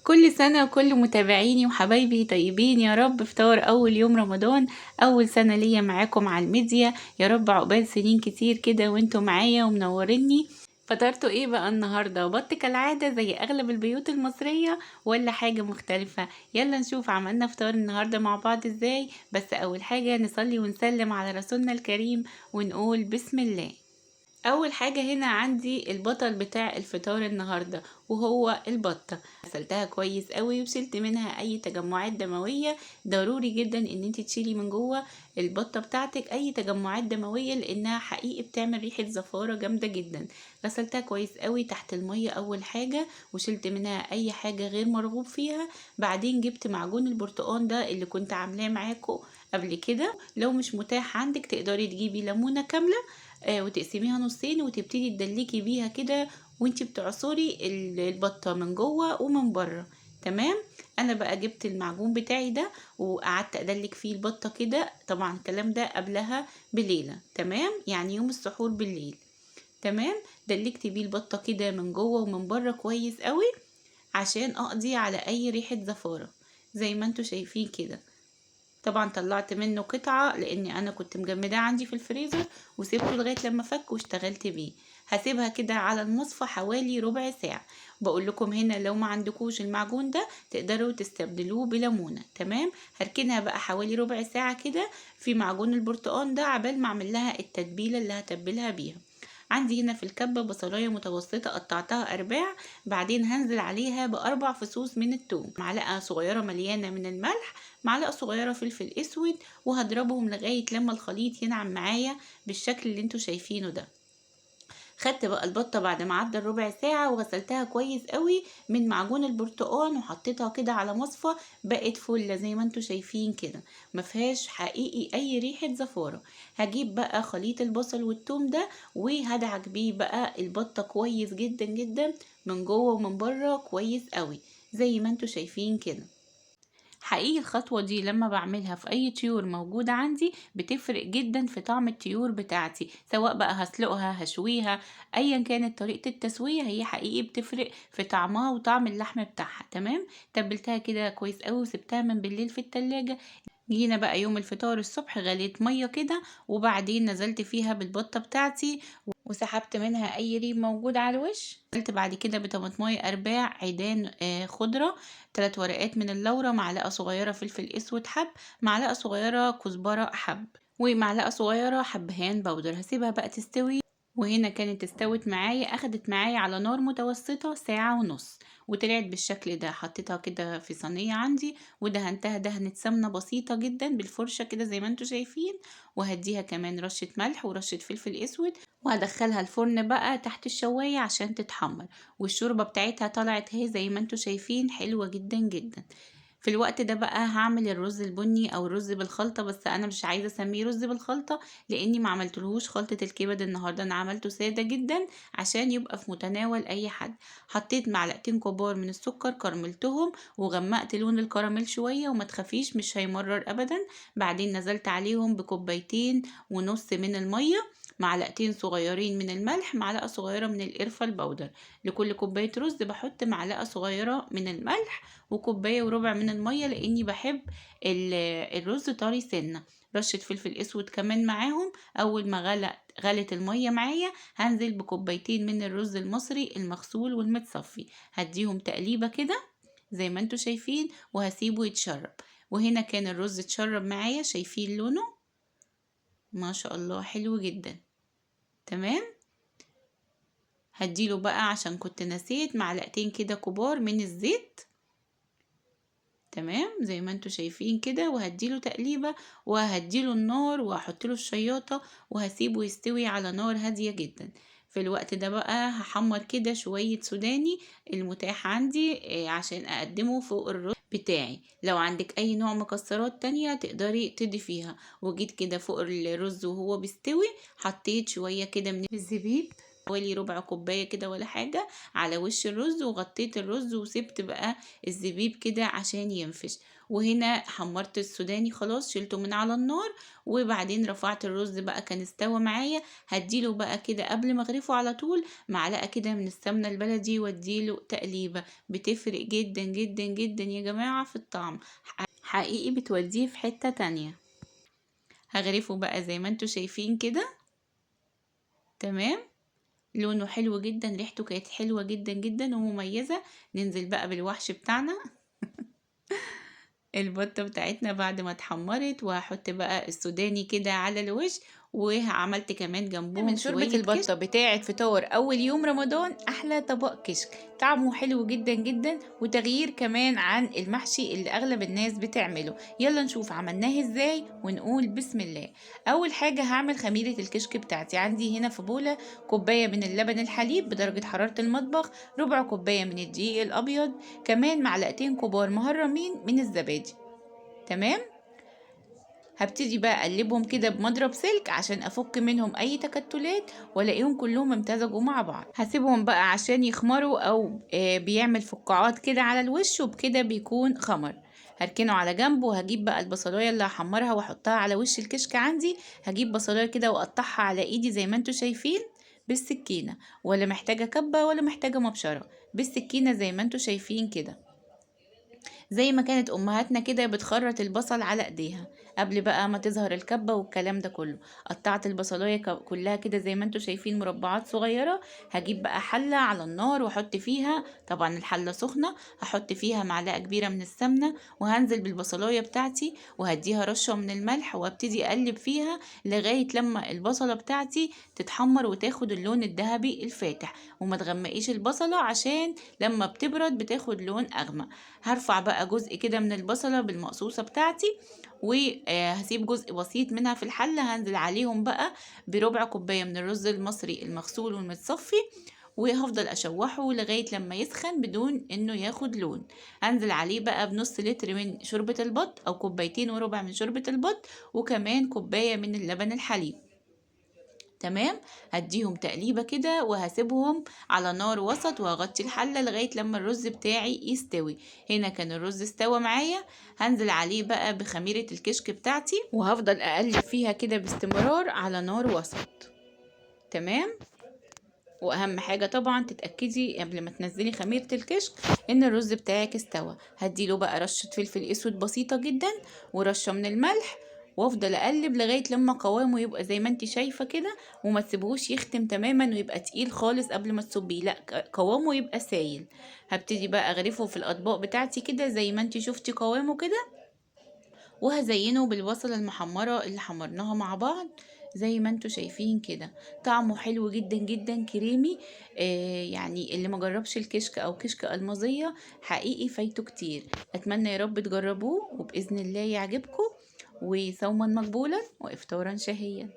كل سنة وكل متابعيني وحبايبي طيبين يا رب. فطار أول يوم رمضان، أول سنة ليا معاكم على الميديا. يا رب عقبال سنين كتير كده وانتوا معايا ومنوريني. فطرتوا ايه بقى النهاردة؟ بط كالعادة زي أغلب البيوت المصرية ولا حاجة مختلفة؟ يلا نشوف عملنا فطار النهاردة مع بعض ازاي. بس أول حاجة نصلي ونسلم على رسولنا الكريم ونقول بسم الله. اول حاجة هنا عندي البطل بتاع الفطار النهاردة، وهو البطة. غسلتها كويس قوي وشلت منها اي تجمعات دموية. ضروري جدا ان انت تشيلي من جوه البطة بتاعتك اي تجمعات دموية، لانها حقيقي بتعمل ريحة زفارة جامدة جدا. غسلتها كويس قوي تحت المية اول حاجة، وشلت منها اي حاجة غير مرغوب فيها. بعدين جبت معجون البرتقال ده اللي كنت عاملاه معاكم قبل كده. لو مش متاح عندك تقدري تجيبي ليمونة كاملة وتقسميها نصين وتبتدي تدلكي بيها كده وانتي بتعصري البطة من جوه ومن بره. تمام. انا بقى جبت المعجون بتاعي ده وقعدت ادلك فيه البطة كده. طبعا الكلام ده قبلها بليلة، تمام، يعني يوم السحور بالليل. تمام. دلكت بيه البطة كده من جوه ومن بره كويس قوي عشان اقضي على اي ريحة زفارة زي ما انتوا شايفين كده. طبعا طلعت منه قطعة لاني انا كنت مجمداه عندي في الفريزر وسيبته لغاية لما فك واشتغلت بيه. هسيبها كده على المصفى حوالي ربع ساعة. بقول لكم هنا لو ما عندكوش المعجون ده تقدروا تستبدلوه بليمونة. تمام. هركنها بقى حوالي ربع ساعة كده في معجون البرتقال ده عبال ما اعمل لها التتبيلة اللي هتبلها بيها. عندي هنا في الكبة بصلاية متوسطة قطعتها أرباع. بعدين هنزل عليها بأربع فصوص من الثوم، معلقة صغيرة مليانة من الملح، معلقة صغيرة فلفل أسود، وهضربهم لغاية لما الخليط ينعم معايا بالشكل اللي انتوا شايفينه ده. خدت بقى البطة بعد ما عدى الربع ساعة وغسلتها كويس قوي من معجون البرتقال وحطيتها كده على مصفى. بقت فلة زي ما انتوا شايفين كده، مفيهاش حقيقي اي ريحة زفارة. هجيب بقى خليط البصل والثوم ده وهدعك بيه بقى البطة كويس جدا جدا من جوه ومن بره كويس قوي زي ما انتوا شايفين كده. حقيقي الخطوة دي لما بعملها في أي طيور موجودة عندي بتفرق جدا في طعم الطيور بتاعتي، سواء بقى هسلقها هشويها أيا كانت طريقة التسوية، هي حقيقي بتفرق في طعمها وطعم اللحم بتاعها. تمام. تبلتها كده كويس قوي وسبتها من بالليل في التلاجة. جينا بقى يوم الفطار الصبح غليت مية كده وبعدين نزلت فيها بالبطة بتاعتي وسحبت منها اي ريم موجود على الوش. نزلت بعد كده بطماطمايه ارباع عيدان خضرة، 3 ورقات من اللورة، معلقة صغيرة فلفل اسود حب، معلقة صغيرة كزبرة حب، ومعلقة صغيرة حبهان بودر. هسيبها بقى تستوي. وهنا كانت استوت معايا، اخدت معايا على نار متوسطة ساعة ونص وطلعت بالشكل ده. حطيتها كده في صينية عندي ودهنتها دهنة سمنة بسيطة جدا بالفرشة كده زي ما انتوا شايفين، وهديها كمان رشة ملح ورشة فلفل اسود وهدخلها الفرن بقى تحت الشواية عشان تتحمر. والشوربة بتاعتها طلعت اهي زي ما انتوا شايفين، حلوة جدا جدا. في الوقت ده بقى هعمل الرز البني او الرز بالخلطة، بس انا مش عايزة اسميه رز بالخلطة لاني ما عملتلهوش خلطة الكبد النهاردة. انا عملته سادة جدا عشان يبقى في متناول اي حد. حطيت معلقتين كبار من السكر كرملتهم وغمقت لون الكراميل شوية، وما تخافيش مش هيمرر ابدا. بعدين نزلت عليهم بكوبايتين ونص من المية، معلقتين صغيرين من الملح، معلقة صغيرة من القرفة البودر. لكل كوباية رز بحط معلقة صغيرة من الملح وكوباية وربع من المية لاني بحب الرز طري سنة. رشة فلفل اسود كمان معاهم. اول ما غلت المية معايا هنزل بكوبايتين من الرز المصري المغسول والمتصفي، هديهم تقليبة كده زي ما انتوا شايفين وهسيبه يتشرب. وهنا كان الرز اتشرب معايا، شايفين لونه ما شاء الله حلو جدا. تمام. هديله بقى عشان كنت نسيت معلقتين كده كبار من الزيت. تمام زي ما انتوا شايفين كده، وهديله تقليبة وهديله النار وهحطله الشياطة وهسيبه يستوي على نار هادية جدا. في الوقت ده بقى هحمر كده شوية سوداني المتاح عندي عشان اقدمه فوق الرز بتاعي. لو عندك اي نوع مكسرات تانية تقدري تضيفيها. وجيت كده فوق الرز وهو بيستوي حطيت شوية كده من الزبيب حوالي ربع كوباية كده ولا حاجة على وش الرز، وغطيت الرز وسبت بقى الزبيب كده عشان ينفش. وهنا حمرت السوداني خلاص، شلته من على النار، وبعدين رفعت الرز بقى كان استوى معايا. هديله بقى كده قبل ما اغرفه على طول معلقة كده من السمنة البلدي، واديله تقليبة. بتفرق جدا جدا جدا يا جماعة في الطعم، حقيقي بتوديه في حتة تانية. هغرفه بقى زي ما انتوا شايفين كده. تمام، لونه حلو جدا، ريحته كانت حلوة جدا جدا ومميزة. ننزل بقى بالوحش بتاعنا البطة بتاعتنا بعد ما اتحمرت، وهحط بقى السوداني كده على الوش، وعملت كمان جنبهم من شوربة البطة بتاعت فطار أول يوم رمضان. أحلى طبق كشك، طعمه حلو جدا جدا، وتغيير كمان عن المحشي اللي أغلب الناس بتعمله. يلا نشوف عملناه ازاي ونقول بسم الله. أول حاجة هعمل خميرة الكشك بتاعتي. عندي هنا في بولة كوباية من اللبن الحليب بدرجة حرارة المطبخ، ربع كوباية من الدقيق الأبيض، كمان معلقتين كبار مهرمين من الزبادي. تمام، هبتدي بقى اقلبهم كده بمضرب سلك عشان افك منهم اي تكتلات والاقيهم كلهم امتزجوا مع بعض. هسيبهم بقى عشان يخمروا او بيعمل فقاعات كده على الوش، وبكده بيكون خمر. هركنه على جنب، وهجيب بقى البصلايه اللي هحمرها واحطها على وش الكشك عندي. هجيب بصلايه كده واقطعها على ايدي زي ما انتوا شايفين بالسكينه، ولا محتاجه كبه ولا محتاجه مبشره، بالسكينه زي ما انتوا شايفين كده، زي ما كانت امهاتنا كده بتخرط البصل على ايديها قبل بقى ما تظهر الكبة والكلام ده كله. قطعت البصلايه كلها كده زي ما انتوا شايفين مربعات صغيرة. هجيب بقى حلة على النار واحط فيها، طبعا الحلة سخنة، هحط فيها معلقة كبيرة من السمنة، وهنزل بالبصلايه بتاعتي وهديها رشة من الملح، وابتدي اقلب فيها لغاية لما البصلة بتاعتي تتحمر وتاخد اللون الذهبي الفاتح. وما تغمقيش البصلة عشان لما بتبرد بتاخد لون اغمق. هرفع بقى جزء كده من البصلة بالمقصوصة بتاعتي، وهسيب جزء بسيط منها في الحلة. هنزل عليهم بقى بربع كوباية من الرز المصري المغسول والمتصفي، وهفضل اشوحه لغاية لما يسخن بدون انه ياخد لون. هنزل عليه بقى بنص لتر من شوربة البط او كوبايتين وربع من شوربة البط، وكمان كوباية من اللبن الحليب. تمام، هديهم تقليبة كده وهسيبهم على نار وسط، وهغطي الحلة لغاية لما الرز بتاعي يستوي. هنا كان الرز استوى معايا. هنزل عليه بقى بخميرة الكشك بتاعتي، وهفضل اقلب فيها كده باستمرار على نار وسط. تمام، واهم حاجة طبعا تتأكدي قبل ما تنزلي خميرة الكشك ان الرز بتاعك استوى. هديله بقى رشة فلفل اسود بسيطة جدا، ورشة من الملح، وافضل اقلب لغايه لما قوامه يبقى زي ما انت شايفه كده، وما تسيبوش يختم تماما ويبقى تقيل خالص قبل ما تصبيه، لا قوامه يبقى سايل. هبتدي بقى اغرفه في الاطباق بتاعتي كده زي ما انت شفتي قوامه كده، وهزينه بالبصلة المحمرة اللي حمرناها مع بعض زي ما انتوا شايفين كده. طعمه حلو جدا جدا كريمي. يعني اللي ما جربش الكشك او كشك المظية حقيقي فايته كتير. اتمنى يا رب تجربوه، وبإذن الله يعجبكم. وصوما مقبولا وإفطارا شهيا.